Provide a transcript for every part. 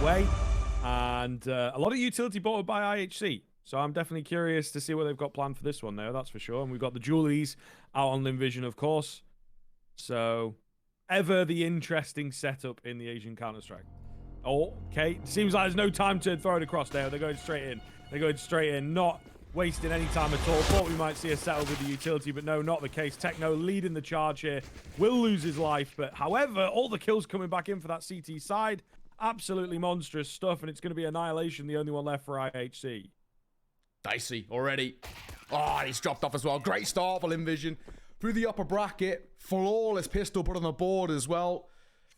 way. And a lot of utility bought up by IHC. So I'm definitely curious to see what they've got planned for this one, though, that's for sure. And we've got the Julies out on Lynn Vision, of course. So, ever the interesting setup in the Asian Counter-Strike. Oh, okay. Seems like there's no time to throw it across there. They're going straight in. They're going straight in, not wasting any time at all. Thought we might see a setup with the utility, but no, not the case. Techno leading the charge here. Will lose his life, but however, all the kills coming back in for that CT side. Absolutely monstrous stuff, and it's going to be Annihilation, the only one left for IHC. Dicey already. Oh, and he's dropped off as well. Great start for Lynn Vision. Through the upper bracket. Flawless pistol put on the board as well.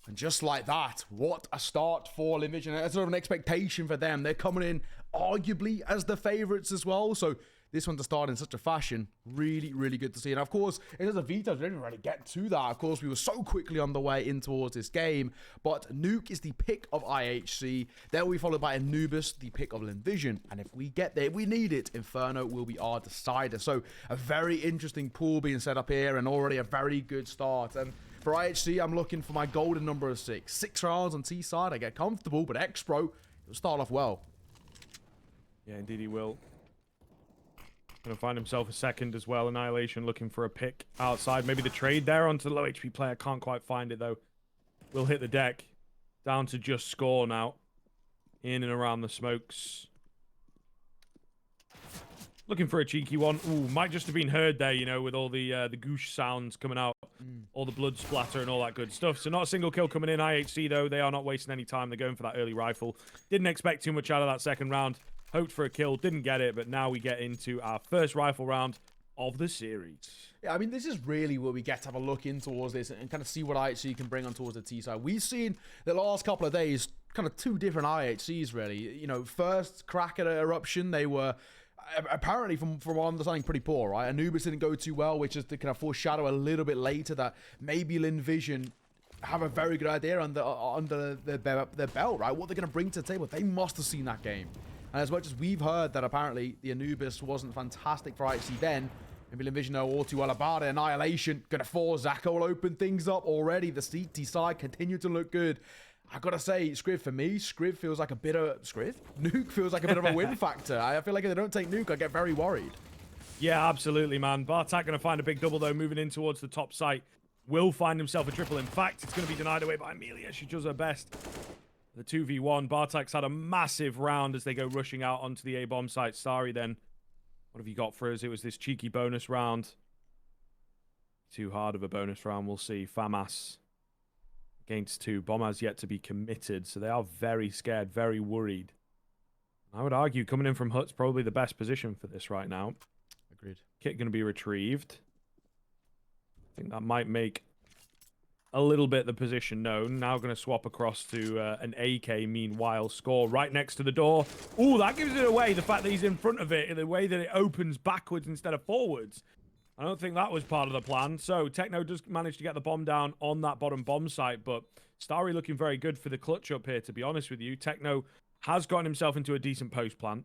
And just like that, what a start for Lynn Vision. That's sort of an expectation for them. They're coming in arguably as the favorites as well. So this one to start in such a fashion, really, really good to see. And of course, in terms of vetoes, we didn't really get to that. Of course, we were so quickly on the way in towards this game. But Nuke is the pick of IHC. Then we followed by Anubis, the pick of Lynn Vision. And if we get there, we need it. Inferno will be our decider. So a very interesting pool being set up here and already a very good start. And for IHC, I'm looking for my golden number of 6. 6 rounds on T side. I get comfortable, but expro, it'll start off well. Yeah, indeed he will. Going to find himself a second as well. Annihilation looking for a pick outside. Maybe the trade there onto the low HP player. Can't quite find it, though. Will hit the deck. Down to just score now. In and around the smokes. Looking for a cheeky one. Ooh, might just have been heard there, you know, with all the goosh sounds coming out. All the blood splatter and all that good stuff. So not a single kill coming in. IHC, though, they are not wasting any time. They're going for that early rifle. Didn't expect too much out of that second round. Hoped for a kill, didn't get it, but now we get into our first rifle round of the series. Yeah, I mean, this is really where we get to have a look in towards this and kind of see what IHC can bring on towards the T side. We've seen the last couple of days kind of 2 different IHCs, really. You know, first crack at Eruption, they were apparently, from what I'm understanding, pretty poor, right? Anubis didn't go too well, which is to kind of foreshadow a little bit later that maybe Lynn Vision have a very good idea under their belt, right? What they're going to bring to the table. They must have seen that game. And as much as we've heard that apparently the Anubis wasn't fantastic for IHC then, maybe Lynn Vision know all too well about it. Annihilation, going to force Zaka will open things up already. The CT side continue to look good. I gotta say, Scriv for me, Scriv feels like a bit of... Nuke feels like a bit of a win factor. I feel like if they don't take Nuke, I get very worried. Yeah, absolutely, man. Bartak going to find a big double, though, moving in towards the top site. Will find himself a triple. In fact, it's going to be denied away by Amelia. She does her best. The 2v1. Bartak's had a massive round as they go rushing out onto the A-bomb site. Starry, then. What have you got for us? It was this cheeky bonus round. Too hard of a bonus round, we'll see. FAMAS against 2. Bomb has yet to be committed, so they are very scared, very worried. I would argue coming in from Hut's probably the best position for this right now. Agreed. Kit going to be retrieved. I think that might make a little bit the position known. Now going to swap across to an AK, meanwhile. Score right next to the door. Ooh, that gives it away. The fact that he's in front of it, the way that it opens backwards instead of forwards. I don't think that was part of the plan. So Techno does manage to get the bomb down on that bottom bomb site, but Starry looking very good for the clutch up here, to be honest with you. Techno has gotten himself into a decent post plant.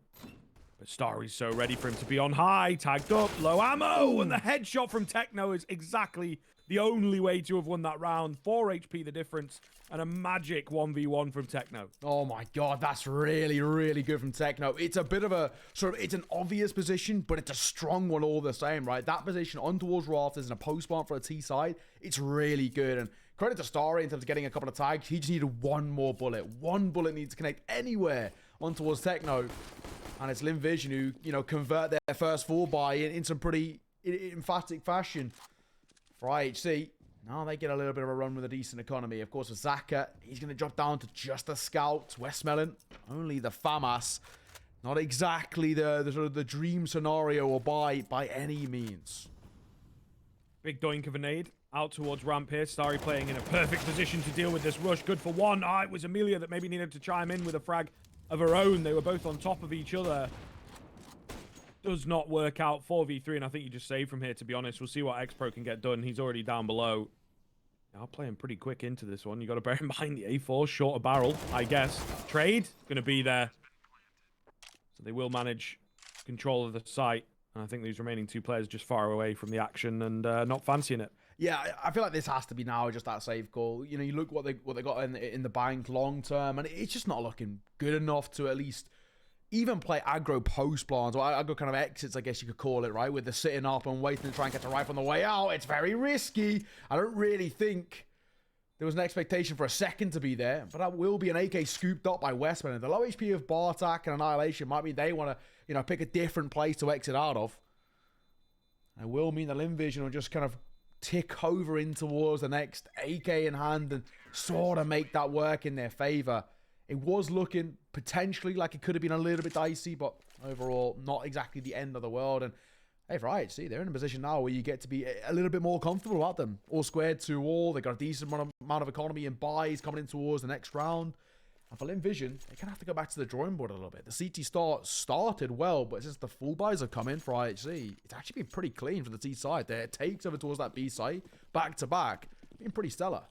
But Starry's so ready for him to be on high, tagged up, low ammo, and the headshot from Techno is exactly the only way to have won that round. 4 HP the difference, and a magic 1v1 from Techno. Oh my god, that's really, really good from Techno. It's a bit of a, it's an obvious position, but it's a strong one all the same, right? That position on towards rafters and a post plant for a T side, it's really good. And credit to Starry in terms of getting a couple of tags. He just needed one more bullet. One bullet needs to connect anywhere on towards Techno. And it's Lynn Vision who, you know, convert their first full buy in some pretty emphatic fashion. For IHC, now they get a little bit of a run with a decent economy. Of course, with Zaka, he's going to drop down to just a scout. westmeloNz, only the FAMAS. Not exactly the sort of the dream scenario or buy by any means. Big doink of a nade out towards ramp here. Starry playing in a perfect position to deal with this rush. Good for one. It was Amelia that maybe needed to chime in with a frag of her own. They were both on top of each other. Does not work out. 4v3, and I think you just save from here, to be honest. We'll see what expro can get done. He's already down below. Now playing pretty quick into this one. You got to bear in mind the A4, shorter barrel, I guess. Trade, going to be there. So they will manage control of the site. And I think these remaining 2 players just far away from the action and not fancying it. Yeah, I feel like this has to be now just that safe call. You know, you look what they got in the bank long term, and it's just not looking good enough to at least even play aggro post plans, or aggro kind of exits, I guess you could call it, right? With the sitting up and waiting to try and catch a rifle on the way out. It's very risky. I don't really think there was an expectation for a second to be there, but that will be an AK scooped up by westmeloNz. The low HP of Bartak and Annihilation might mean they want to, you know, pick a different place to exit out of. It will mean the Lynn Vision will just kind of tick over in towards the next AK in hand and sort of make that work in their favor. It was looking potentially like it could have been a little bit dicey, but overall not exactly the end of the world. And hey, for IHC, they're in a position now where you get to be a little bit more comfortable about them. All squared 2-all, they got a decent amount of economy and buys coming in towards the next round. And for Lynn Vision, they kind of have to go back to the drawing board a little bit. The CT start started well, but since the full buys have come in for IHC, it's actually been pretty clean for the T side. Their takes over towards that B site, back to back, being pretty stellar.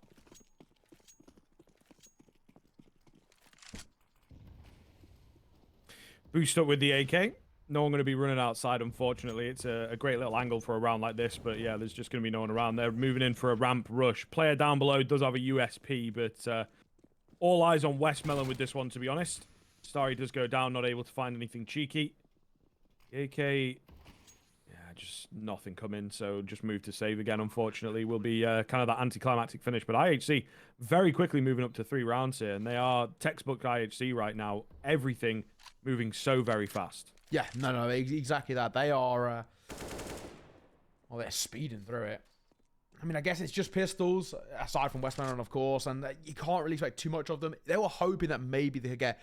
Boost up with the AK. No one going to be running outside, unfortunately. It's a great little angle for a round like this, but yeah, there's just going to be no one around. They're moving in for a ramp rush. Player down below does have a USP, but all eyes on westmeloNz with this one, to be honest. Starry does go down, not able to find anything cheeky. AK, yeah, just nothing coming, so just move to save again, unfortunately. Will be kind of that anticlimactic finish, but IHC very quickly moving up to 3 rounds here, and they are textbook IHC right now. Everything moving so very fast. Yeah, no, exactly that. They are, well, they're speeding through it. I mean, I guess it's just pistols, aside from westmeloNz, of course, and you can't really expect too much of them. They were hoping that maybe they could get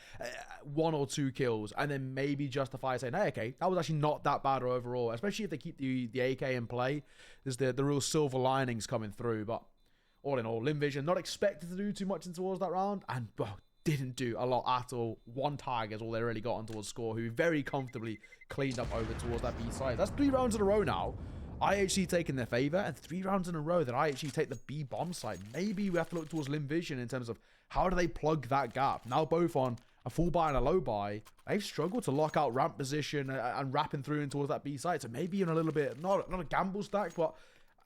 1 or 2 kills, and then maybe justify saying, hey, okay, that was actually not that bad overall, especially if they keep the AK in play. There's the real silver linings coming through, but all in all, Lynn Vision not expected to do too much in towards that round, and, well, didn't do a lot at all. 1 tag is all they really got on towards score, who very comfortably cleaned up over towards that B side. That's 3 rounds in a row now. IHC taking their favor, and 3 rounds in a row that IHC take the B bomb side. Maybe we have to look towards Lynn Vision in terms of how do they plug that gap. Now both on a full buy and a low buy, they've struggled to lock out ramp position and wrapping through in towards that B side. So maybe in a little bit, not a gamble stack, but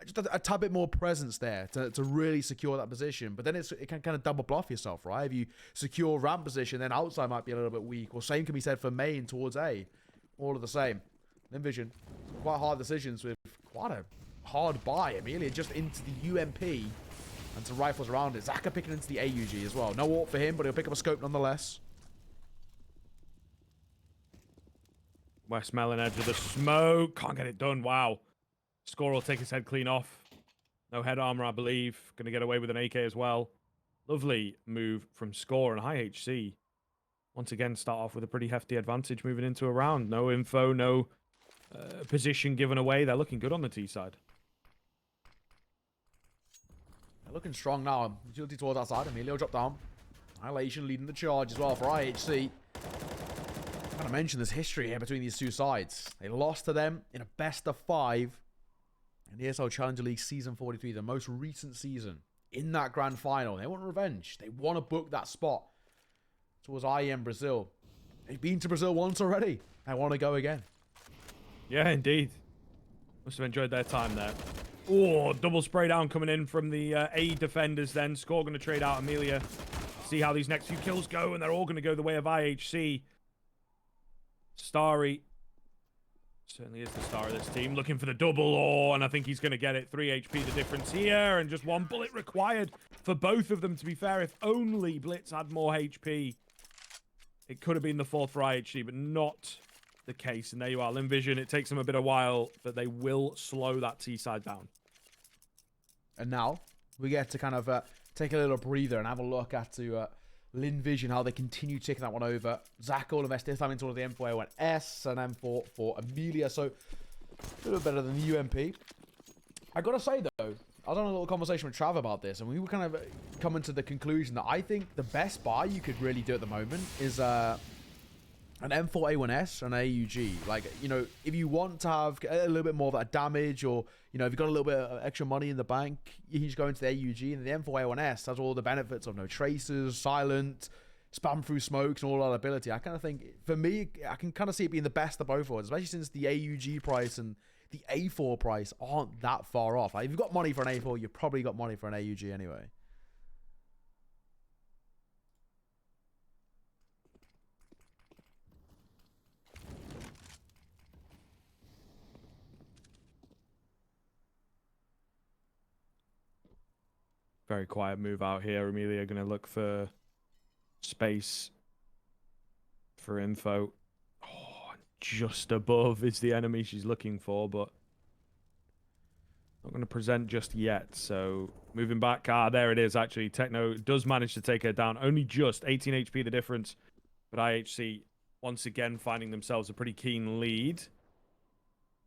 just a tad bit more presence there to really secure that position. But then it can kind of double bluff yourself, right? If you secure ramp position, then outside might be a little bit weak. Or same can be said for main towards A. All of the same. Lynn Vision, quite hard decisions with quite a hard buy. Amelia just into the UMP and some rifles around it. Zaka picking into the AUG as well. No AWP for him, but he'll pick up a scope nonetheless. westmeloNz edge of the smoke. Can't get it done. Wow. Score will take his head clean off. No head armor, I believe. Going to get away with an AK as well. Lovely move from Score, and IHC once again start off with a pretty hefty advantage moving into a round. No info, no position given away. They're looking good on the T side. They're looking strong now. Agility towards that side. Emilio dropped down. Annihilation leading the charge as well for IHC. I'm going to mention this history here between these 2 sides. They lost to them in a best of 5 in the ESL Challenger League Season 43, the most recent season, in that grand final. They want revenge. They want to book that spot towards IEM Brazil. They've been to Brazil once already. They want to go again. Yeah, indeed. Must have enjoyed their time there. Oh, double spray down coming in from the A defenders then. Score going to trade out Amelia. See how these next few kills go, and they're all going to go the way of IHC. Starry. Certainly is the star of this team. Looking for the double, and I think he's going to get it. 3 HP the difference here, and just 1 bullet required for both of them, to be fair. If only Blitz had more HP, it could have been the 4th for IHC, but not the case. And there you are, Lynn Vision. It takes them a bit of while, but they will slow that T side down. And now we get to kind of take a little breather and have a look at Lynn Vision, how they continue taking that one over. Zach all invest this time into the M4 went S and M4 for Amelia. So a little better than the UMP. I gotta say though, I was on a little conversation with Trav about this, and we were kind of coming to the conclusion that I think the best buy you could really do at the moment is an M4A1S and an AUG. Like, you know, if you want to have a little bit more of that damage, or, you know, if you've got a little bit of extra money in the bank, you can just go into the AUG, and the M4A1S has all the benefits of no tracers, silent, spam through smokes, and all that ability. I kind of think, for me, I can kind of see it being the best of both worlds, especially since the AUG price and the A4 price aren't that far off. Like, if you've got money for an A4, you've probably got money for an AUG anyway. Very quiet move out here. Amelia going to look for space for info. Oh, just above is the enemy she's looking for, but not going to present just yet. So moving back. Ah, there it is, actually. Techno does manage to take her down. Only just 18 HP the difference. But IHC once again finding themselves a pretty keen lead.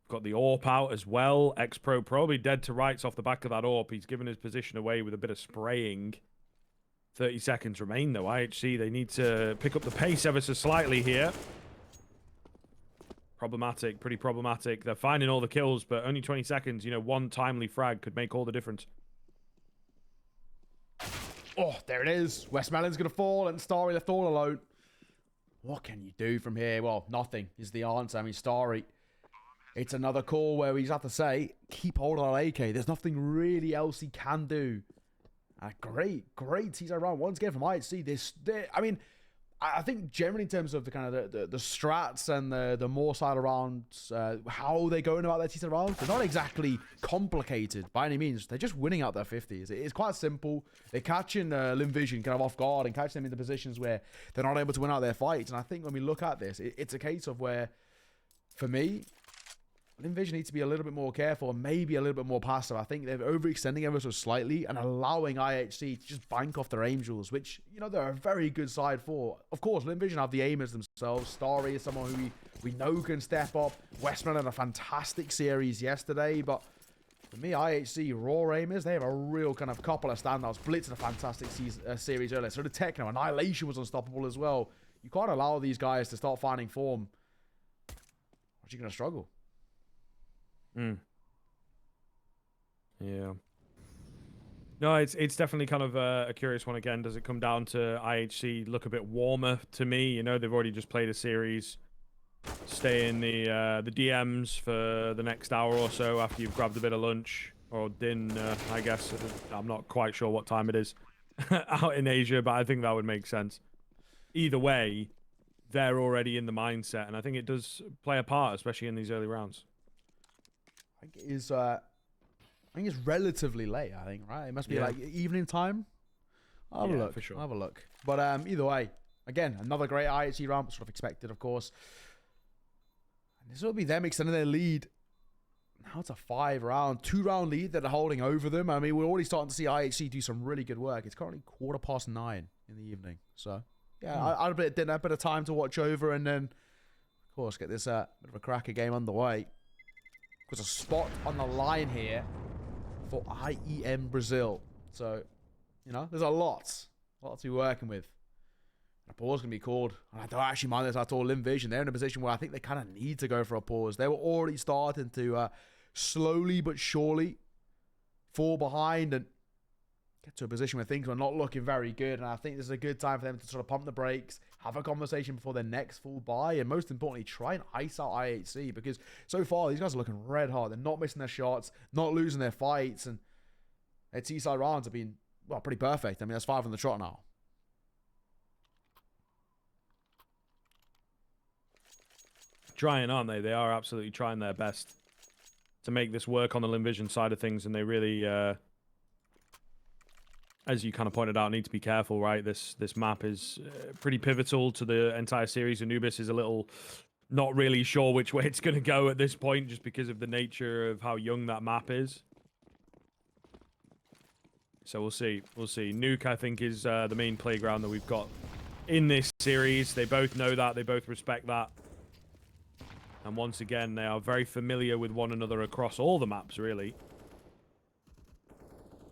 Got the AWP out as well. Expro probably dead to rights off the back of that AWP. He's given his position away with a bit of spraying. 30 seconds remain, though. IHC, they need to pick up the pace ever so slightly here. Problematic, pretty problematic. They're finding all the kills, but only 20 seconds. You know, one timely frag could make all the difference. Oh, there it is. westmeloNz going to fall and Starry left all alone. What can you do from here? Well, nothing is the answer. I mean, Starry... It's another call where we just have to say, keep hold on AK. There's nothing really else he can do. Great teaser round once again from IHC. I mean, I think generally in terms of the kind of the strats and the more side rounds, how they're going about their teaser rounds, they're not exactly complicated by any means. They're just winning out their 50s. It's quite simple. They're catching Lynn Vision kind of off guard and catching them in the positions where they're not able to win out their fights. And I think when we look at this, it's a case of where, for me, Lynn Vision needs to be a little bit more careful and maybe a little bit more passive. I think they're overextending ever so slightly and allowing IHC to just bank off their Angels, which, you know, they're a very good side for. Of course, Lynn Vision have the aimers themselves. Starry is someone who we know can step up. westmeloNz had a fantastic series yesterday, but for me, IHC raw aimers, they have a real kind of couple of standouts. Blitz had a fantastic series earlier. So did Techno. Annihilation was unstoppable as well. You can't allow these guys to start finding form. Or you're going to struggle. Yeah. No, it's definitely kind of a curious one again. Does it come down to IHC look a bit warmer to me? You know, they've already just played a series. Stay in the DMs for the next hour or so after you've grabbed a bit of lunch or dinner, I guess. I'm not quite sure what time it is out in Asia, but I think that would make sense. Either way, they're already in the mindset, and I think it does play a part, especially in these early rounds. I think it's relatively late, I think, right? It must be like evening time. I'll have a look. For sure. I'll have a look. But either way, again, another great IHC round, sort of expected, of course. And this will be them extending their lead. Now it's a 2-round lead that are holding over them. I mean, we're already starting to see IHC do some really good work. It's currently 9:15 in the evening. So, yeah, I had a bit of dinner, a bit of time to watch over, and then, of course, get this bit of a cracker game underway. There's a spot on the line here for IEM Brazil. So, you know, there's a lot to be working with. And a pause can be called. And I don't actually mind this at all. Lynn Vision, they're in a position where I think they kind of need to go for a pause. They were already starting to slowly but surely fall behind and get to a position where things were not looking very good. And I think this is a good time for them to sort of pump the brakes, have a conversation before their next full buy, and most importantly, try and ice out IHC, because so far these guys are looking red hot. They're not missing their shots, not losing their fights, and their T-side rounds have been, well, pretty perfect. I mean, that's 5 on the trot now. Trying, aren't they? They are absolutely trying their best to make this work on the Lynn Vision side of things, and they really, as you kind of pointed out, need to be careful, right? This map is pretty pivotal to the entire series. Anubis is a little not really sure which way it's going to go at this point, just because of the nature of how young that map is. So we'll see. We'll see. Nuke, I think, is the main playground that we've got in this series. They both know that. They both respect that. And once again, they are very familiar with one another across all the maps, really.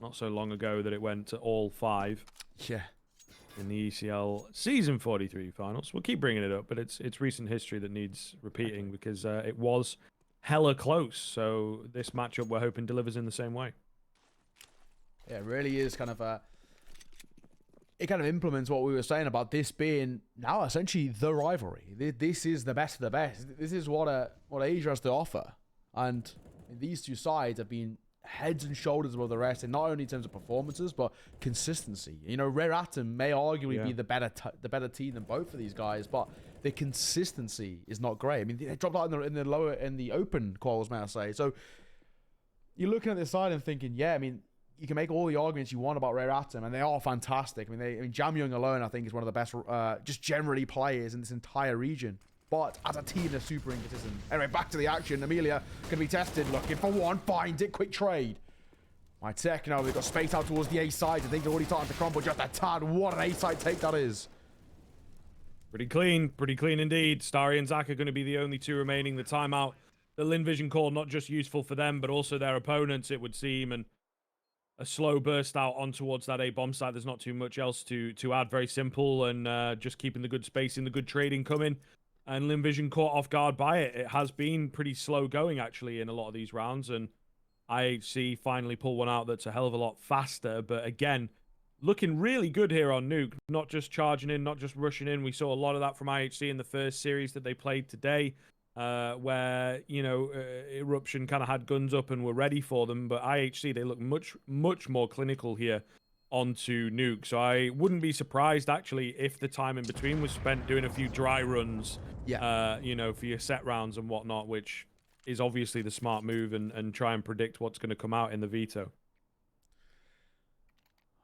Not so long ago that it went to all 5. Yeah. In the ECL Season 43 finals. We'll keep bringing it up, but it's recent history that needs repeating, because it was hella close. So this matchup, we're hoping, delivers in the same way. Yeah, it really is kind of it kind of implements what we were saying about this being now essentially the rivalry. This is the best of the best. This is what Asia has to offer. And these two sides have been heads and shoulders above the rest, and not only in terms of performances, but consistency. You know, Rare Atom may arguably be the better team than both of these guys, but the consistency is not great. I mean, they dropped out in the open quals, may I say. So you're looking at this side and thinking, yeah, I mean, you can make all the arguments you want about Rare Atom, and they are fantastic. I mean, Jam Young alone, I think, is one of the best, just generally players in this entire region. But as a team, they're super inconsistent. Anyway, back to the action. Amelia going to be tested, looking for one, finds it, quick trade. My tech, now they've got space out towards the A side. I think they're already starting to crumble just a tad. What an A side take that is. Pretty clean indeed. Starry and Zach are going to be the only two remaining. The timeout, the Lynn Vision call, not just useful for them, but also their opponents, it would seem. And a slow burst out on towards that A bomb site. There's not too much else to add. Very simple, and just keeping the good space in, the good trading coming. And Lynn Vision caught off guard by it. It has been pretty slow going, actually, in a lot of these rounds. And IHC finally pull one out that's a hell of a lot faster. But again, looking really good here on Nuke. Not just charging in, not just rushing in. We saw a lot of that from IHC in the first series that they played today, where, you know, Eruption kind of had guns up and were ready for them. But IHC, they look much more clinical here onto Nuke. So I wouldn't be surprised, actually, if the time in between was spent doing a few dry runs, you know, for your set rounds and whatnot, which is obviously the smart move, and try and predict what's going to come out in the veto.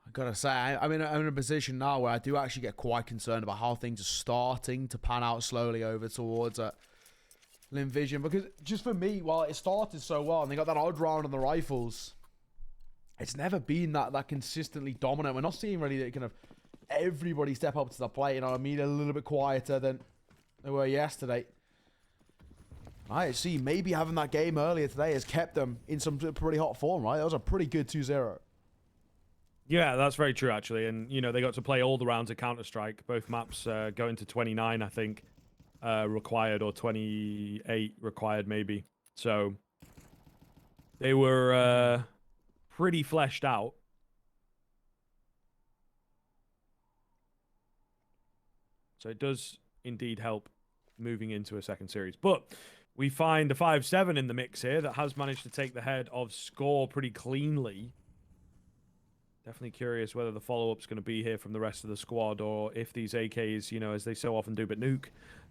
I gotta say, I'm in a position now where I do actually get quite concerned about how things are starting to pan out slowly over towards Lynn Vision, because just for me, while it started so well and they got that odd round on the rifles, it's never been that consistently dominant. We're not seeing really that kind of everybody step up to the plate. You know, I mean, a little bit quieter than they were yesterday. IHC maybe having that game earlier today has kept them in some pretty hot form, right? That was a pretty good 2-0. Yeah, that's very true, actually. And, you know, they got to play all the rounds of Counter-Strike. Both maps going to 29, I think, required, or 28 required, maybe. So they were pretty fleshed out. So it does indeed help moving into a second series. But we find a 5-7 in the mix here that has managed to take the head of Score pretty cleanly. Definitely curious whether the follow-up's going to be here from the rest of the squad, or if these AKs, you know, as they so often do, but Nuke,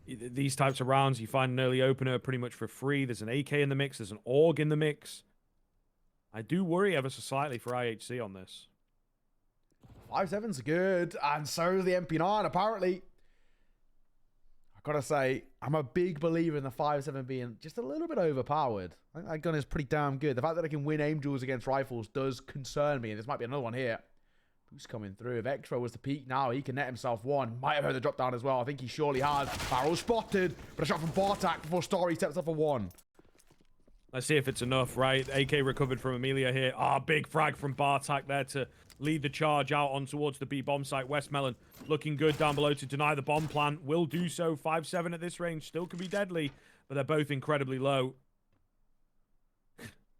these types of rounds, you find an early opener pretty much for free. There's an AK in the mix. There's an AUG in the mix. I do worry ever so slightly for IHC on this. 5-7's good, and so is the MP9, apparently. I gotta say, I'm a big believer in the 5-7 being just a little bit overpowered. I think that gun is pretty damn good. The fact that it can win aim duels against rifles does concern me, and this might be another one here. Who's coming through? If expro was to peek now, he can net himself one. Might have heard the drop down as well. I think he surely has. Barrel spotted, but a shot from Bartak before Starry steps up for one. Let's see if it's enough, right? AK recovered from Amelia here. Big frag from Bartak there to lead the charge out on towards the B bomb site. westmeloN looking good down below to deny the bomb plant. Will do so. 5-7 at this range. Still can be deadly, but they're both incredibly low.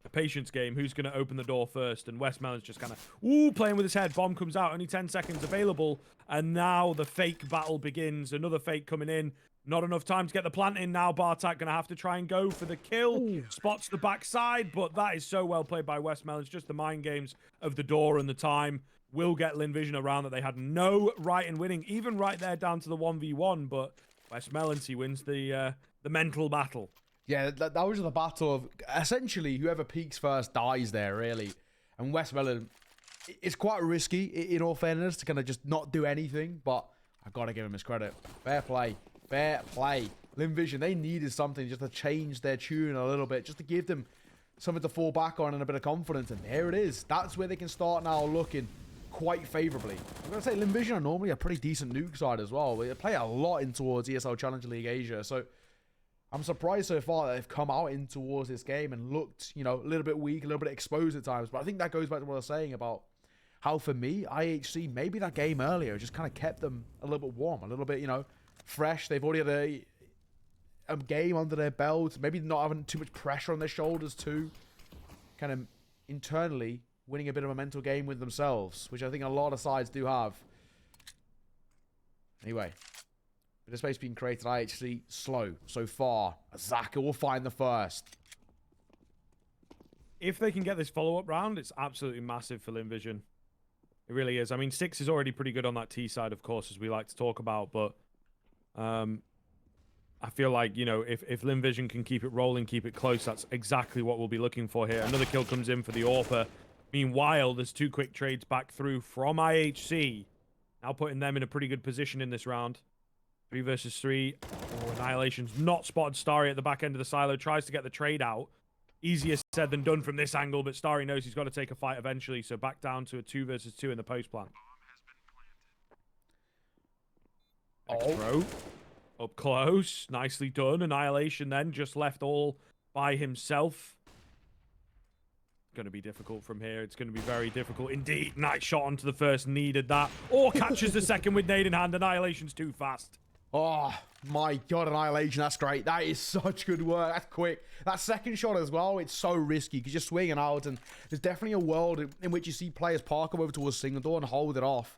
A patience game. Who's going to open the door first? And westmeloN's just kind of, playing with his head. Bomb comes out. Only 10 seconds available. And now the fake battle begins. Another fake coming in. Not enough time to get the plant in now. Bartak going to have to try and go for the kill. Ooh. Spots the backside, but that is so well played by westmeloN. It's just the mind games of the door and the time will get Lynn Vision around that they had no right in winning. Even right there down to the 1v1, but westmeloN, he wins the mental battle. Yeah, that was the battle of essentially whoever peaks first dies there, really. And westmeloN, it's quite risky, in all fairness, to kind of just not do anything, but I've got to give him his credit. Fair play. Fair play. Lynn Vision, they needed something just to change their tune a little bit, just to give them something to fall back on and a bit of confidence. And there it is. That's where they can start now looking quite favorably. I'm going to say Lynn Vision are normally a pretty decent Nuke side as well. They play a lot in towards ESL Challenger League Asia. So I'm surprised so far that they've come out in towards this game and looked, you know, a little bit weak, a little bit exposed at times. But I think that goes back to what I was saying about how, for me, IHC, maybe that game earlier just kind of kept them a little bit warm, a little bit, you know, fresh. They've already had a game under their belt, maybe not having too much pressure on their shoulders too, kind of internally winning a bit of a mental game with themselves, which I think a lot of sides do have. Anyway, bit of space being created. IHC slow so far. Zaka will find the first. if they can get this follow-up round, it's absolutely massive for Lynn Vision. It really is. I mean, 6 is already pretty good on that T side, of course, as we like to talk about, but I feel like, you know, if Lynn Vision can keep it rolling, keep it close, that's exactly what we'll be looking for here. Another kill comes in for the AWPer. Meanwhile, there's 2 quick trades back through from IHC. Now putting them in a pretty good position in this round. 3 versus 3. Oh, Annihilation's not spotted Starry at the back end of the silo. Tries to get the trade out. Easier said than done from this angle, but Starry knows he's got to take a fight eventually. So back down to a 2 versus 2 in the post plant. Expro. Up close. Nicely done. Annihilation then just left all by himself. Going to be difficult from here. It's going to be very difficult indeed. Nice shot onto the first. Needed that. Or catches the second with nade in hand. Annihilation's too fast. Oh, my God, Annihilation. That's great. That is such good work. That's quick. That second shot as well, it's so risky because you're swinging out, and there's definitely a world in which you see players park over towards single door and hold it off.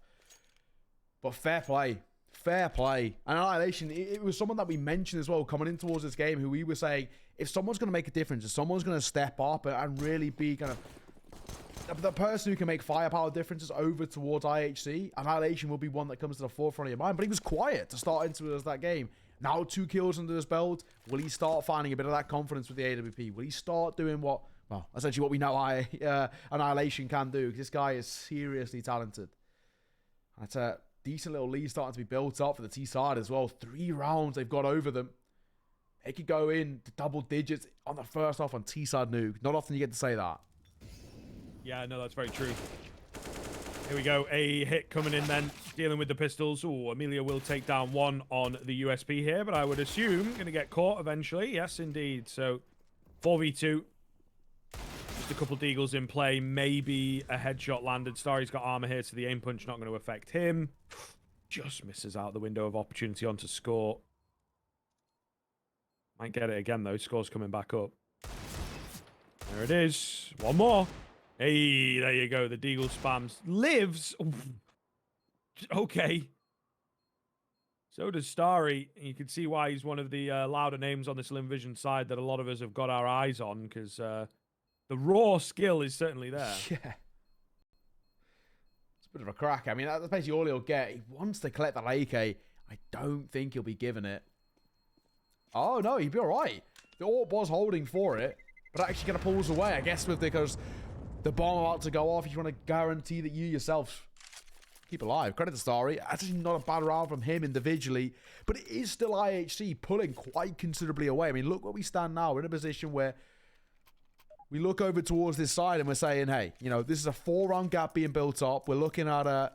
But fair play. Fair play. Annihilation, it was someone that we mentioned as well coming in towards this game, who we were saying, if someone's going to make a difference, if someone's going to step up and really be kind of the person who can make firepower differences over towards IHC, Annihilation will be one that comes to the forefront of your mind. But he was quiet to start into that game. Now 2 kills under his belt. Will he start finding a bit of that confidence with the AWP? Will he start doing what, well, essentially what we know Annihilation can do? Because this guy is seriously talented. That's a decent little lead starting to be built up for the T side as well. 3 rounds they've got over them. They could go in to double digits on the first half on T side Nuke. Not often you get to say that. Yeah, no, that's very true. Here we go. A hit coming in then, dealing with the pistols. Oh, Amelia will take down one on the USP here, but I would assume going to get caught eventually. Yes, indeed. So 4v2. Just a couple deagles in play. Maybe a headshot landed. Starry's got armor here, so the aim punch not going to affect him. Just misses out the window of opportunity on to score. Might get it again, though. Score's coming back up. There it is. One more. Hey, there you go. The deagle spams. Lives. Okay. So does Starry. You can see why he's one of the louder names on this Lynn Vision side that a lot of us have got our eyes on, because the raw skill is certainly there. Yeah. It's a bit of a crack. I mean, that's basically all he'll get. He wants to collect that AK. I don't think he'll be given it. Oh, no, he'd be all right. The AWP was holding for it, but actually kind of pulls away, I guess, because the bomb about to go off. You want to guarantee that you yourself keep alive. Credit to Starry. Actually not a bad round from him individually, but it is still IHC pulling quite considerably away. I mean, look where we stand now. We're in a position where we look over towards this side and we're saying, hey, you know, this is a 4-round gap being built up. We're looking at an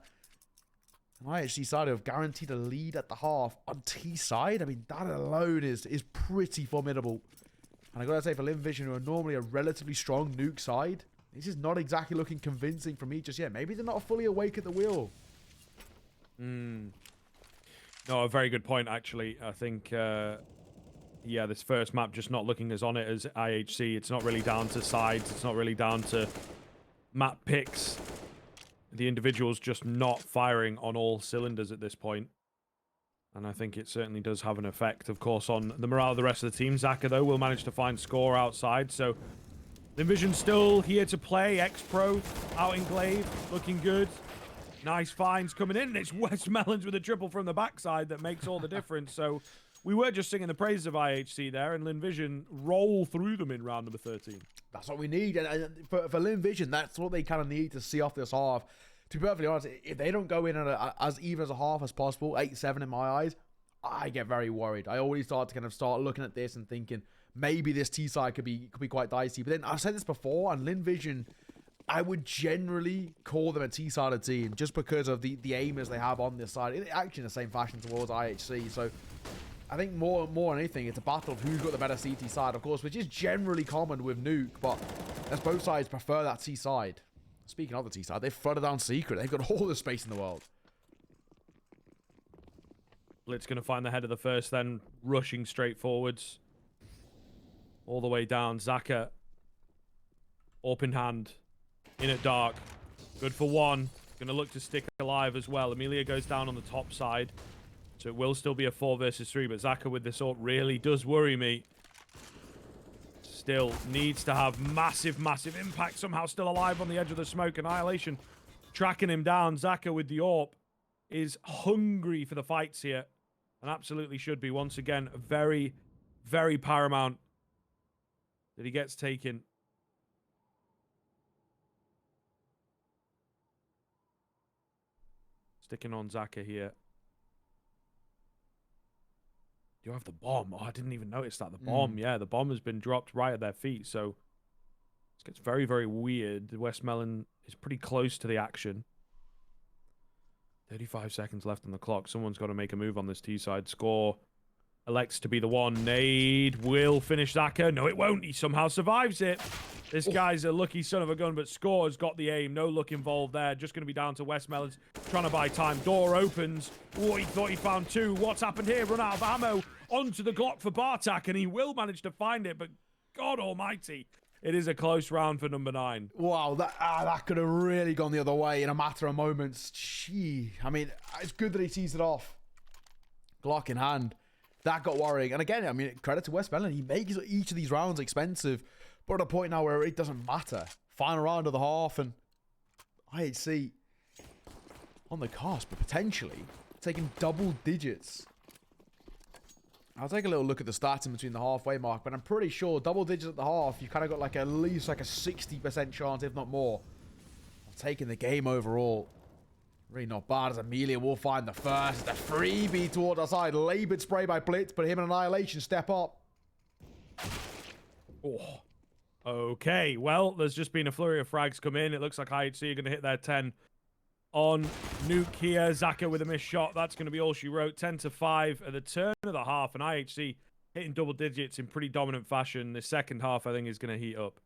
IHC side who have guaranteed a lead at the half on T side. I mean, that alone is pretty formidable. And I gotta say, for Lynn Vision, who are normally a relatively strong Nuke side, this is not exactly looking convincing for me just yet. Maybe they're not fully awake at the wheel. No, a very good point, actually. I think, yeah, this first map just not looking as on it as IHC. It's not really down to sides. It's not really down to map picks. The individual's just not firing on all cylinders at this point. And I think it certainly does have an effect, of course, on the morale of the rest of the team. Zaka, though, will manage to find score outside. So Lynn Vision still here to play. Expro out in Glaive, looking good. Nice finds coming in. It's westmeloNz with a triple from the backside that makes all the difference. So we were just singing the praises of IHC there, and Lynn Vision roll through them in round number 13. That's what we need. And for Lynn Vision, that's what they kind of need to see off this half. To be perfectly honest, if they don't go in at as even as a half as possible, 8-7 in my eyes, I get very worried. I already start to start looking at this and thinking maybe this T side could be quite dicey. But then I've said this before, and Lynn Vision, I would generally call them a T-sided team just because of the aimers they have on this side. Actually in the same fashion towards IHC. So I think more than anything, it's a battle of who's got the better CT side, of course, which is generally common with Nuke, but as both sides prefer that T side. Speaking of the T side, they've flooded down secret. They've got all the space in the world. Blitz going to find the head of the first, then rushing straight forwards. All the way down. Zaka. Open hand. In at dark. Good for one. Going to look to stick alive as well. Amelia goes down on the top side. So it will still be a 4 versus 3, but Zaka with this ult really does worry me. still needs to have massive, massive impact. Somehow still alive on the edge of the smoke. Annihilation tracking him down. Zaka with the AWP is hungry for the fights here. And absolutely should be. Once again, very, very paramount that he gets taken. Sticking on Zaka here. You have the bomb. Oh, I didn't even notice that. The bomb. Yeah, the bomb has been dropped right at their feet. So this gets very, very weird. westmeloN is pretty close to the action. 35 seconds left on the clock. Someone's got to make a move on this T side. Score elects to be the one. Nade will finish Zaka. No, it won't. He somehow survives it. This guy's a lucky son of a gun, but Score's got the aim. No luck involved there. Just going to be down to westmeloNz trying to buy time. Door opens. Oh, he thought he found two. What's happened here? Run out of ammo. Onto the Glock for Bartak, and he will manage to find it, but God almighty, it is a close round for number 9. Wow, that could have really gone the other way in a matter of moments. Gee, I mean, it's good that he sees it off. Glock in hand. That got worrying. And again, I mean, credit to westmeloN. He makes each of these rounds expensive, but at a point now where it doesn't matter. Final round of the half, and IHC on the cusp, but potentially taking double digits. I'll take a little look at the stats in between the halfway mark, but I'm pretty sure double digits at the half, you've kind of got like at least like a 60% chance, if not more, of taking the game overall. Really not bad, as Amelia will find the first. The freebie towards our side. Labored spray by Blitz, but him and Annihilation step up. Oh. Okay, well, there's just been a flurry of frags come in. It looks like IHC are going to hit their 10 on Nuke here. Zaka with a missed shot. That's going to be all she wrote. 10-5 at the turn of the half, and IHC hitting double digits in pretty dominant fashion. The second half, I think, is going to heat up.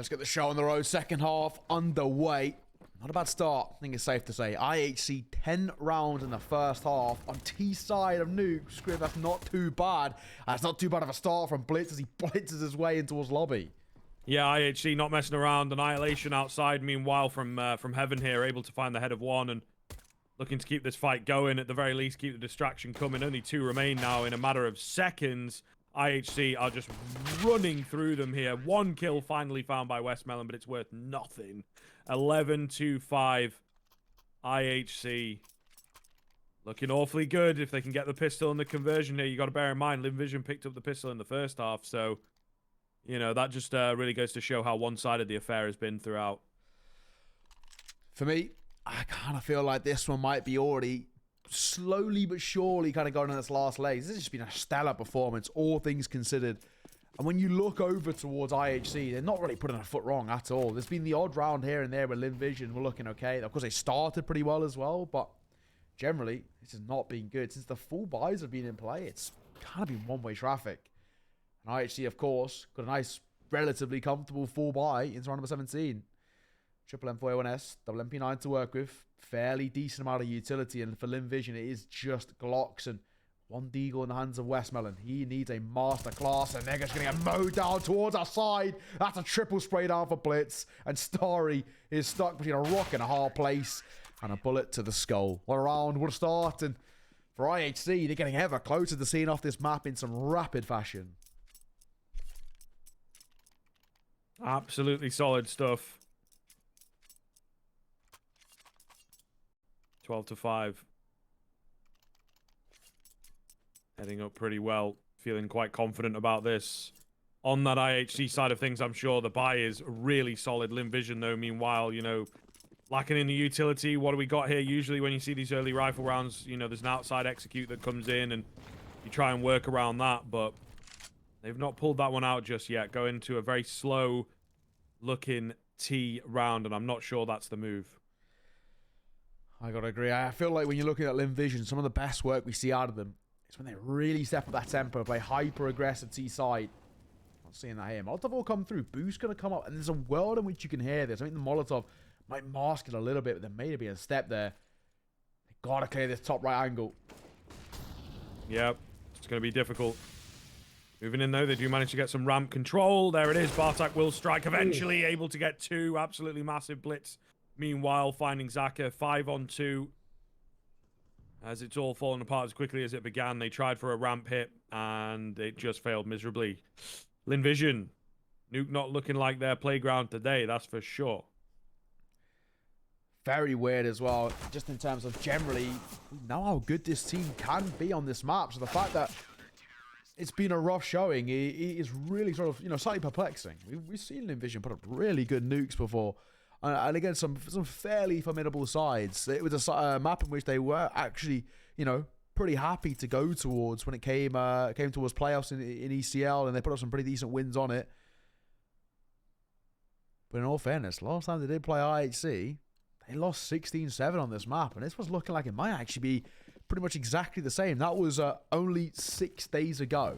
Let's get the show on the road. Second half underway. Not a bad start, I think it's safe to say. IHC 10 rounds in the first half on T side of Nuke. Script, that's not too bad. That's not too bad of a start from Blitz as he blitzes his way in towards lobby. Yeah, IHC not messing around. Annihilation outside, meanwhile, from Heaven here, able to find the head of one and looking to keep this fight going. At the very least, keep the distraction coming. Only 2 remain now in a matter of seconds. IHC are just running through them here. 1 kill finally found by westmeloN, but it's worth nothing. 11-5. IHC looking awfully good. If they can get the pistol and the conversion here, you got to bear in mind, Lynn Vision picked up the pistol in the first half, so you know that just really goes to show how one-sided the affair has been throughout. For me, I kind of feel like this one might be already slowly but surely kind of going on its last legs. This has just been a stellar performance, all things considered. And when you look over towards IHC, they're not really putting a foot wrong at all. There's been the odd round here and there where Lynn Vision were looking okay. Of course, they started pretty well as well, but generally, this has not been good. Since the full buys have been in play, it's kind of been one-way traffic. And IHC, of course, got a nice, relatively comfortable full buy into round number 17. Triple M4A1S, double MP9 to work with. Fairly decent amount of utility, and for Lynn Vision, it is just Glocks and 1 deagle in the hands of westmeloN. He needs a masterclass, and they're just going to get mowed down towards our side. That's a triple spray down for Blitz, and Starry is stuck between a rock and a hard place, and a bullet to the skull. What a round, what a start, and for IHC, they're getting ever closer to seeing off this map in some rapid fashion. Absolutely solid stuff. 12-5. Heading up pretty well. Feeling quite confident about this. On that IHC side of things, I'm sure the buy is really solid. Lynn Vision, though, meanwhile, you know, lacking in the utility. What do we got here? Usually when you see these early rifle rounds, you know, there's an outside execute that comes in and you try and work around that, but they've not pulled that one out just yet. Going to a very slow-looking T round, and I'm not sure that's the move. I gotta agree. I feel like when you're looking at Lynn Vision, some of the best work we see out of them is when they really step up that tempo, play hyper-aggressive T-side. Not seeing that here. Molotov will come through. Boost gonna come up, and there's a world in which you can hear this. I think the Molotov might mask it a little bit, but there may be a step there. They gotta clear this top right angle. Yep, it's gonna be difficult. Moving in, though, they do manage to get some ramp control. There it is. Bartak will strike eventually, able to get 2. Absolutely massive blitz. Meanwhile, finding Zaka 5-on-2. As it's all fallen apart as quickly as it began. They tried for a ramp hit, and it just failed miserably. Lynn Vision. Nuke not looking like their playground today, that's for sure. Very weird as well, just in terms of generally, we know how good this team can be on this map. So the fact that it's been a rough showing is really sort of, you know, slightly perplexing. We've seen Lynn Vision put up really good nukes before. And again, some fairly formidable sides. It was a map in which they were actually, you know, pretty happy to go towards when it came towards playoffs in ECL, and they put up some pretty decent wins on it. But in all fairness, last time they did play IHC, they lost 16-7 on this map, and this was looking like it might actually be pretty much exactly the same. That was only 6 days ago.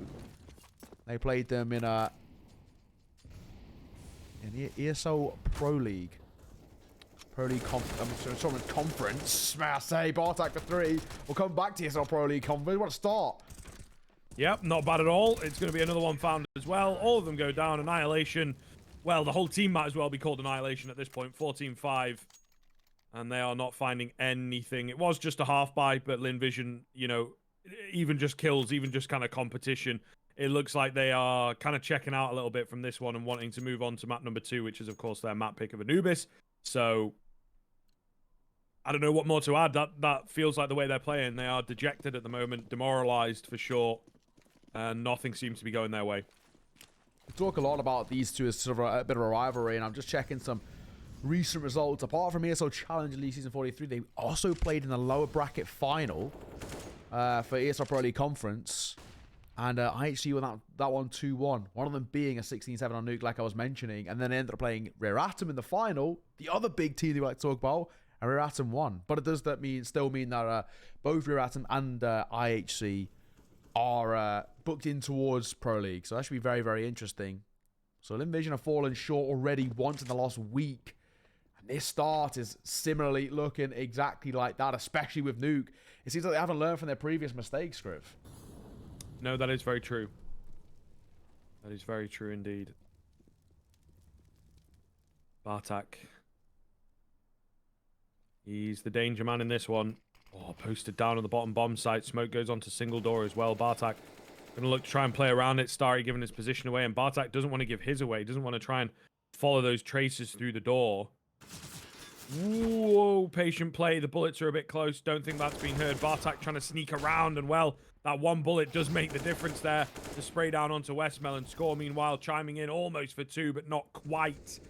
They played them in the ESL Pro League. Conference. May I say, Bartak for 3. We'll come back to ESL Pro League Conference. What a start. Yep, not bad at all. It's going to be another one found as well. All of them go down. Annihilation. Well, the whole team might as well be called Annihilation at this point. 14-5. And they are not finding anything. It was just a half buy, but Lynn Vision, you know, even just kills, even just kind of competition. It looks like they are kind of checking out a little bit from this one and wanting to move on to map number 2, which is, of course, their map pick of Anubis. So I don't know what more to add. That feels like the way they're playing. They are dejected at the moment, demoralized for sure, and nothing seems to be going their way. We talk a lot about these two as sort of a bit of a rivalry, and I'm just checking some recent results. Apart from ESL Challenge League Season 43, they also played in the lower bracket final for ESL Pro League Conference, and IHC won that one 2-1. One of them being a 16-7 on Nuke, like I was mentioning, and then they ended up playing Rear Atom in the final, the other big team they like to talk about, and Rear Atom won. But it does still mean that both Rear Atom and IHC are booked in towards Pro League, so that should be very, very interesting. So Lynn Vision have fallen short already once in the last week. And this start is similarly looking exactly like that, especially with Nuke. It seems like they haven't learned from their previous mistakes, Griff. No, that is very true. That is very true indeed. Bartak. He's the danger man in this one. Oh, posted down on the bottom bomb site. Smoke goes onto single door as well. Bartak gonna look to try and play around it. Starry giving his position away, and Bartak doesn't want to give his away. He doesn't want to try and follow those traces through the door. Whoa, patient play. The bullets are a bit close. Don't think that's been heard. Bartak trying to sneak around, and well, that one bullet does make the difference there. The spray down onto westmeloNz. Score, meanwhile, chiming in almost for 2, but not quite.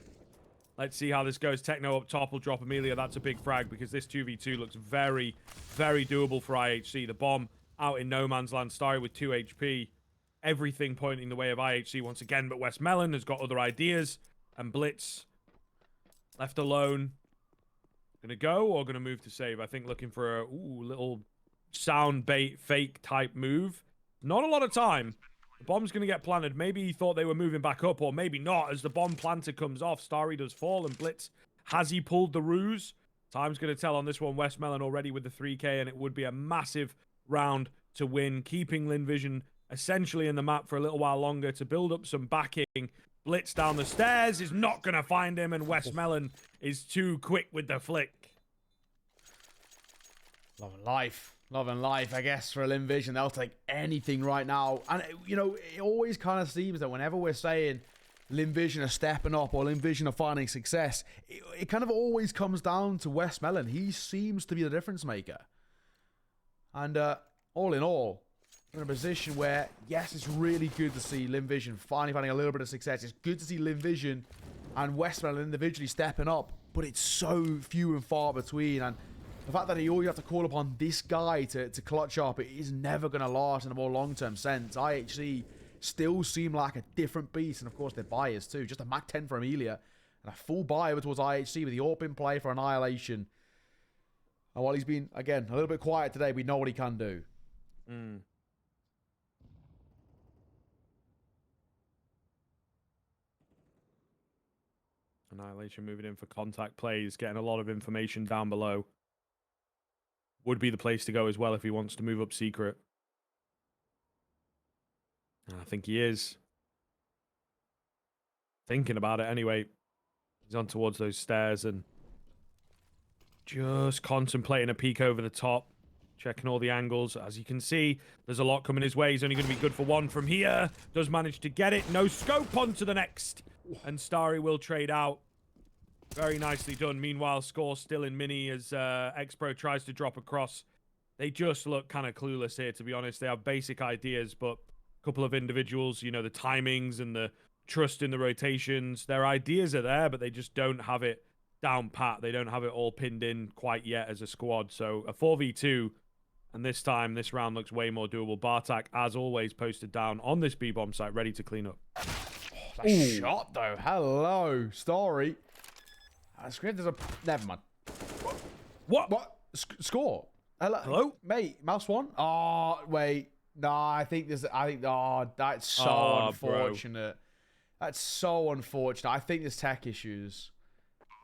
Let's see how this goes. Techno up top will drop Amelia. That's a big frag because this 2v2 looks very, very doable for IHC. The bomb out in no man's land. Starry with 2 HP. Everything pointing the way of IHC once again, but westmeloNz has got other ideas. And Blitz left alone. Gonna go or gonna move to save? I think looking for a little sound bait fake type move. Not a lot of time. The bomb's going to get planted. Maybe he thought they were moving back up, or maybe not. As the bomb planter comes off, Starry does fall, and Blitz, has he pulled the ruse? Time's going to tell on this one. westmeloNz already with the 3K, and it would be a massive round to win, keeping Lynn Vision essentially in the map for a little while longer to build up some backing. Blitz down the stairs is not going to find him, and westmeloNz is too quick with the flick. Love and life. Love and life, I guess, for Lynn Vision. They'll take anything right now. And, you know, it always kind of seems that whenever we're saying Lynn Vision are stepping up or Lynn Vision are finding success, it kind of always comes down to westmeloNz. He seems to be the difference maker. And all in all, in a position where, yes, it's really good to see Lynn Vision finally finding a little bit of success. It's good to see Lynn Vision and westmeloNz individually stepping up, but it's so few and far between. And the fact that you always have to call upon this guy to clutch up, it is never going to last in a more long-term sense. IHC still seem like a different beast, and of course, they're buyers too. Just a Mac 10 for Amelia, and a full buy over towards IHC with the AWP in play for Annihilation. And while he's been, again, a little bit quiet today, we know what he can do. Annihilation moving in for contact plays, getting a lot of information down below. Would be the place to go as well if he wants to move up secret. And I think he is. Thinking about it anyway. He's on towards those stairs and just contemplating a peek over the top. Checking all the angles. As you can see, there's a lot coming his way. He's only going to be good for 1 from here. Does manage to get it. No scope on to the next. And Starry will trade out. Very nicely done. Meanwhile, score still in mini as expro tries to drop across. They just look kind of clueless here, to be honest. They have basic ideas, but a couple of individuals, you know, the timings and the trust in the rotations, their ideas are there, but they just don't have it down pat. They don't have it all pinned in quite yet as a squad. So a 4v2, and this time, this round looks way more doable. Bartak, as always, posted down on this B-bomb site, ready to clean up. Oh, that shot, though. Hello, Starry. There's a... Never mind. What? Score? Hello? Mate, mouse 1? Oh, wait. Nah, I think there's... Oh, that's so unfortunate. Bro. That's so unfortunate. I think there's tech issues.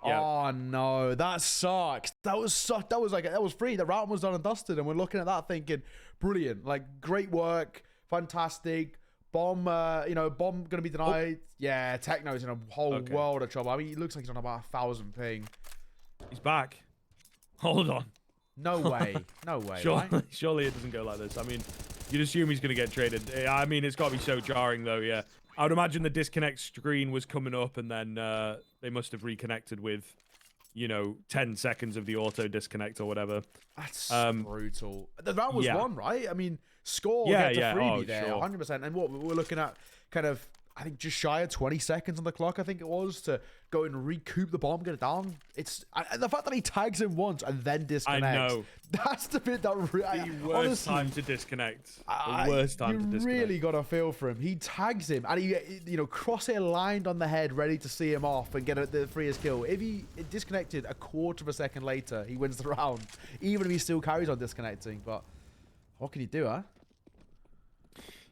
Yeah. Oh, no. That sucks. That was free. The round was done and dusted, and we're looking at that thinking, brilliant. Like, great work. Fantastic. Bomb, bomb gonna be denied. Oh. Yeah, Techno's in a whole world of trouble. I mean, he looks like he's on about 1,000 ping. He's back. Hold on. No way. No way. Surely it doesn't go like this. I mean, you'd assume he's gonna get traded. I mean, it's gotta be so jarring though, yeah. I would imagine the disconnect screen was coming up and then they must have reconnected with, 10 seconds of the auto disconnect or whatever. That's brutal. The round was won, right? I mean, score get to freebie there, sure. 100%. And what we're looking at, kind of, I think just shy of 20 seconds on the clock, I think it was, to go and recoup the bomb, get it down. It's the fact that he tags him once and then disconnects. I know. That's the bit that the worst time to disconnect. The worst time to disconnect. You really got to feel for him. He tags him and he, crosshair lined on the head, ready to see him off and get the freest kill. If he disconnected a quarter of a second later, he wins the round, even if he still carries on disconnecting. But what can you do, huh?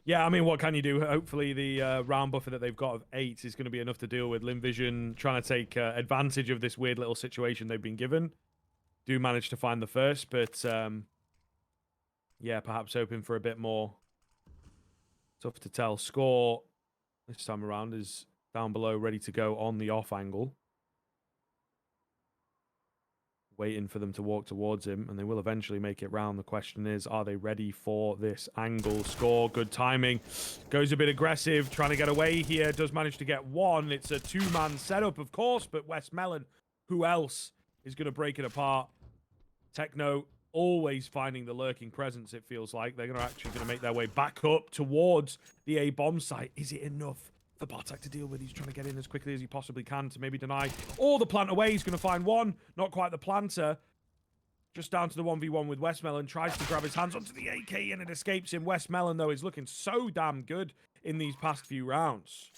Yeah, I mean, what can you do? Hopefully the round buffer that they've got of 8 is going to be enough to deal with. Lynn Vision trying to take advantage of this weird little situation they've been given. Do manage to find the first, but yeah, perhaps hoping for a bit more. Tough to tell. Score this time around is down below, ready to go on the off angle. Waiting for them to walk towards him, and they will eventually make it round. The question is, are they ready for this angle? Score, good timing. Goes a bit aggressive, trying to get away here. Does manage to get one. It's a 2-man setup, of course, but westmeloN, who else is going to break it apart? Techno always finding the lurking presence, it feels like. They're actually going to make their way back up towards the A bomb site. Is it enough for Bartek to deal with? He's trying to get in as quickly as he possibly can to maybe deny all the plant away. He's going to find one. Not quite the planter. Just down to the 1v1 with westmeloN. Tries to grab his hands onto the AK and it escapes him. westmeloN, though, is looking so damn good in these past few rounds.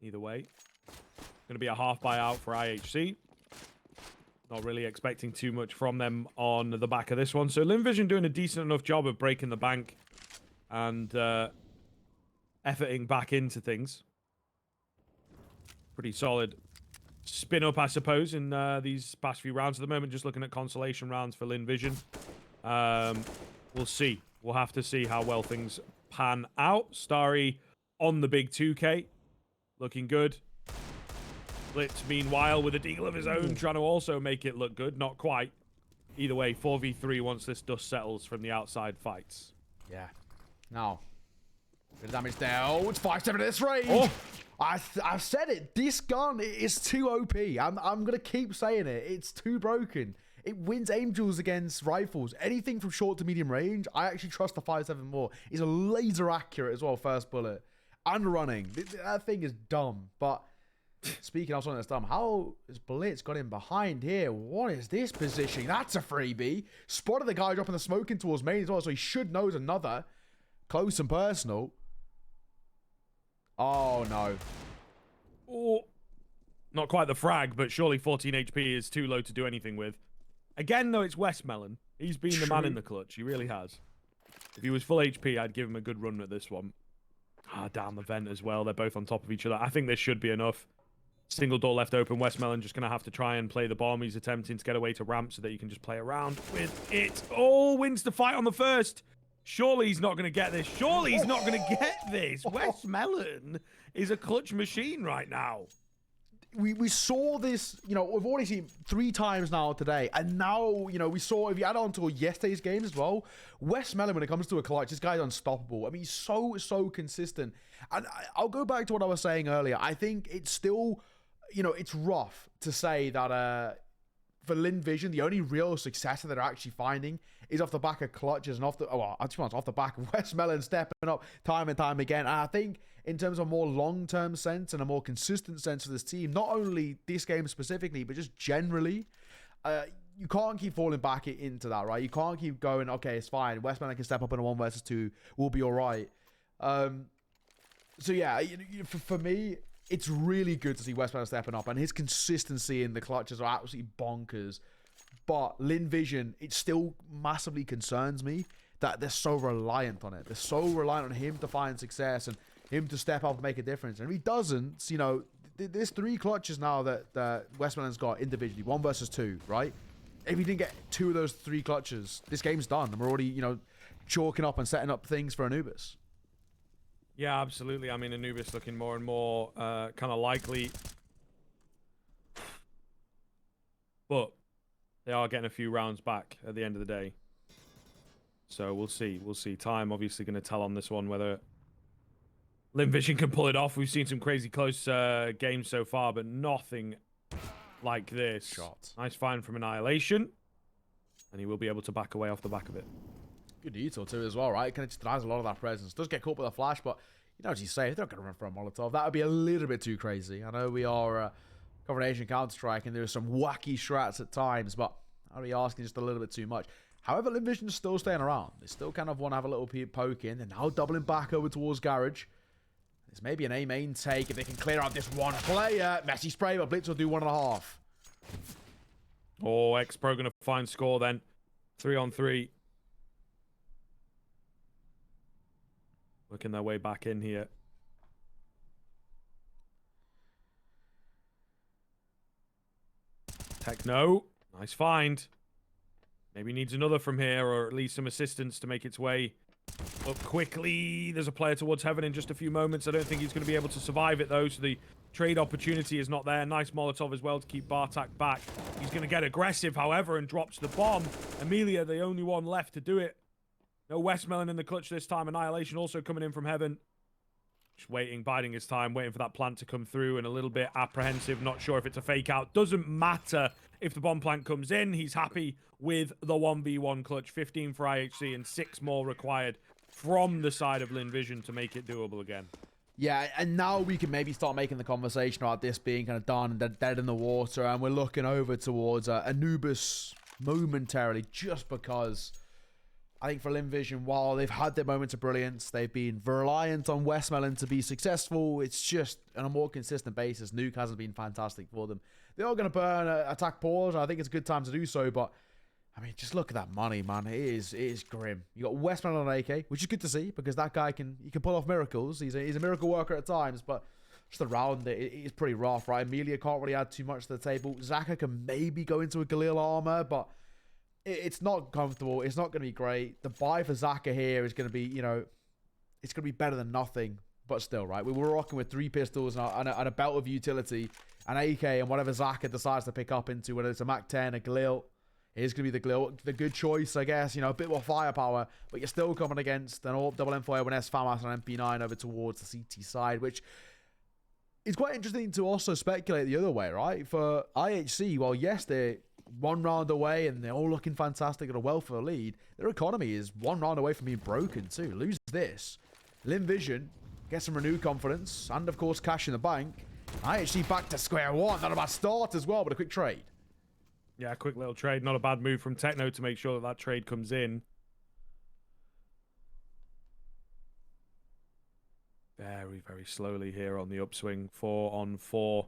Either way, going to be a half buyout for IHC. Not really expecting too much from them on the back of this one. So Lynn Vision doing a decent enough job of breaking the bank and efforting back into things. Pretty solid spin up, I suppose, in these past few rounds. At the moment, just looking at consolation rounds for Lynn Vision. We'll see. We'll have to see how well things pan out. Starry on the big 2K. Looking good. Blitz, meanwhile, with a deal of his own, trying to also make it look good. Not quite. Either way, 4v3 once this dust settles from the outside fights. Yeah. Now, bit of damage there. Oh, it's 5-7 at this range. Oh. I've said it. This gun is too OP. I'm going to keep saying it. It's too broken. It wins aim duels against rifles. Anything from short to medium range, I actually trust the 5.7 more. It's a laser accurate as well, first bullet. And running. That thing is dumb. But speaking of something that's dumb, how has Blitz got him behind here? What is this positioning? That's a freebie. Spotted the guy dropping the smoke in towards main as well, so he should know it's another. Close and personal. Oh, no. Oh. Not quite the frag, but surely 14 HP is too low to do anything with. Again, though, it's westmeloN. He's been the man in the clutch. He really has. If he was full HP, I'd give him a good run at this one. Down the vent as well. They're both on top of each other. I think this should be enough. Single door left open. westmeloN just going to have to try and play the bomb. He's attempting to get away to ramp so that you can just play around with it. Oh, wins the fight on the first. Surely he's not going to get this. Surely he's not going to get this. westmeloN is a clutch machine right now. We saw this, you know, we've already seen 3 times now today. And now, you know, we saw, if you add on to yesterday's games as well, westmeloN, when it comes to a clutch, this guy's unstoppable. I mean, he's so consistent. And I'll go back to what I was saying earlier. I think it's still, you know, it's rough to say that for Lynn Vision, the only real success that they're actually finding is off the back of clutches and off the back of westmeloN stepping up time and time again. And I think in terms of a more long-term sense and a more consistent sense of this team, not only this game specifically, but just generally, you can't keep falling back into that, right? You can't keep going, okay, it's fine. westmeloN can step up in a 1 versus 2. We'll be all right. So yeah, for me, it's really good to see westmeloN stepping up, and his consistency in the clutches are absolutely bonkers. But Lynn Vision, it still massively concerns me that they're so reliant on it. They're so reliant on him to find success and him to step up and make a difference. And if he doesn't, you know, there's 3 clutches now that westmeloN's got individually, 1 versus 2, right? If he didn't get 2 of those 3 clutches, this game's done. And we're already, you know, chalking up and setting up things for Anubis. Yeah, absolutely. I mean, Anubis looking more and more kind of likely. But they are getting a few rounds back at the end of the day. So we'll see. We'll see. Time obviously going to tell on this one whether Lynn Vision can pull it off. We've seen some crazy close games so far, but nothing like this. Shot. Nice find from Annihilation. And he will be able to back away off the back of it. Good detail too as well, right? Kind of just denies a lot of that presence. Does get caught with a flash, but you know, as you say, they're not going to run for a Molotov. That would be a little bit too crazy. I know we are covering Asian Counter-Strike, and there's some wacky strats at times, but I'll be asking just a little bit too much. However, Lynn Vision's still staying around. They still kind of want to have a little poke in. They're now doubling back over towards Garage. There's maybe an A main take if they can clear out this one player. Messy spray, but Blitz will do 1.5. Oh, expro going to find score then. 3-on-3. Working their way back in here. Techno. Nice find. Maybe needs another from here, or at least some assistance to make its way up quickly. There's a player towards heaven in just a few moments. I don't think he's going to be able to survive it, though, so the trade opportunity is not there. Nice Molotov as well to keep Bartak back. He's going to get aggressive, however, and drops the bomb. Amelia, the only one left to do it. No westmelon in the clutch this time. Annihilation also coming in from heaven. Just waiting, biding his time, waiting for that plant to come through, and a little bit apprehensive. Not sure if it's a fake out. Doesn't matter if the bomb plant comes in. He's happy with the 1v1 clutch. 15 for IHC and 6 more required from the side of Lynn Vision to make it doable again. Yeah, and now we can maybe start making the conversation about this being kind of done and dead in the water, and we're looking over towards Anubis momentarily, just because I think for Lynn Vision, while they've had their moments of brilliance, they've been reliant on westmelon to be successful. It's just on a more consistent basis. Nuke hasn't been fantastic for them. They are going to burn attack pause. I think it's a good time to do so, but I mean, just look at that money, man. It is grim. You got westmelon on AK, which is good to see because that guy can pull off miracles. He's a miracle worker at times, but just around it is pretty rough, right? Amelia can't really add too much to the table. Zaka can maybe go into a Galil armor, but it's not comfortable. It's not going to be great. The buy for Zaka here is going to be, you know, it's going to be better than nothing, but still, right? We were rocking with 3 pistols and a belt of utility, an AK, and whatever Zaka decides to pick up into, whether it's a Mac 10, a Galil. It is going to be the Galil, the good choice, I guess. You know, a bit more firepower, but you're still coming against an AWP double M4 with S FAMAS and MP9 over towards the CT side, which is quite interesting to also speculate the other way, right? For IHC, well, yes, they're 1 round away and they're all looking fantastic at a well for a lead. Their economy is 1 round away from being broken too. Lose this. Lynn Vision gets some renewed confidence and, of course, cash in the bank. IHC back to square one. Not a bad start as well, but a quick trade. Yeah, quick little trade. Not a bad move from Techno to make sure that trade comes in. Very, very slowly here on the upswing. 4-on-4.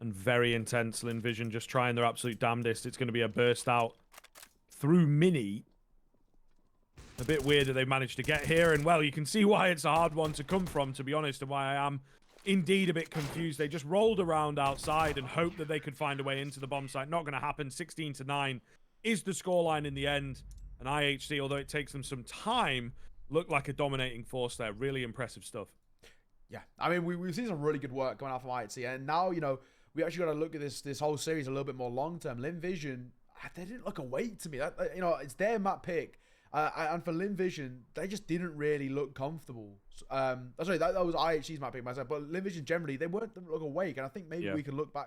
And very intense. Lynn Vision just trying their absolute damnedest. It's going to be a burst out through Mini. A bit weird that they managed to get here. And, well, you can see why it's a hard one to come from, to be honest, and why I am indeed a bit confused. They just rolled around outside and hoped that they could find a way into the bomb site. Not going to happen. 16-9 is the scoreline in the end. And IHC, although it takes them some time, look like a dominating force there. Really impressive stuff. Yeah, I mean, we've seen some really good work going out from IHC. And now, you know, we actually got to look at this whole series a little bit more long-term. Lynn Vision, they didn't look awake to me. You know, it's their map pick. And for Lynn Vision, they just didn't really look comfortable. Sorry, that was IHC's map pick myself. But Lynn Vision generally, they didn't look awake. And I think maybe we can look back